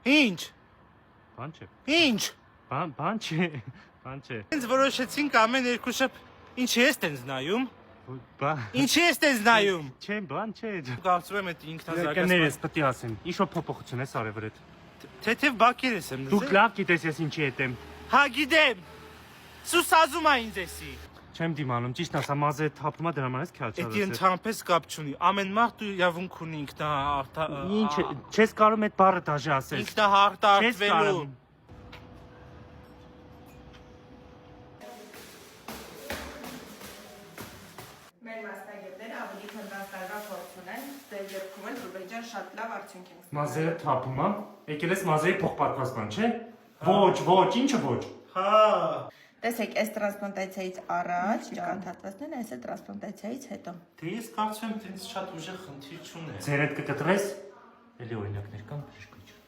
Ինչ։ Բան չէ։ Ինչ։ Բան չէ։ Բան չէ։ Ինձ որոշեցինք ամեն երկու շփ ինչի ես տենց նայում։ Բան։ Ինչի ես տենց նայում։ Չէ, բան չէ։ Կարծում եմ այդ ինքնազարգացման։ Ներես պետք է ասեմ։ Ինչ-որ փոփոխություն է արել վրետ։ Թեթև բակեր ես եմ Դու լսել։ լավ գիտես ես ինչի հետ եմ։ Հա գիտեմ։ Սուս ասում ա ինձ էսի։ Չեմ դիմանում, ճիշտ ասա, մազը թափումա դրա համար ես քյաչարը։ Էդի ընդհանրապես կապ չունի։ Ամեն մարդ ու իրավունք ունի Ինչ չես կարող այդ բառը դաժե ասել։ ինքնահարտարտվելու։ Մեր մասնագետները ավելի քան 10 տարվա փորձ ունեն, դեր երկում էլ Ռուբեջան շատ լավ արդյունք են ստացել։ Մազերը թափումա, եկել ես մազերի փոխպատվաստան, չէ։ Ոչ, ինչը ոչ։ Հա։ Տեսեք, այս տրանսպլանտացիայից առաջ կանթատվեցնեն, այս է տրանսպլանտացիայից հետո։ Դե ես կարծում եմ դից շատ ուժեղ խնդիր չունի։ Ձեր հետ կկտրես, էլի օրինակներ կան բժշկություն։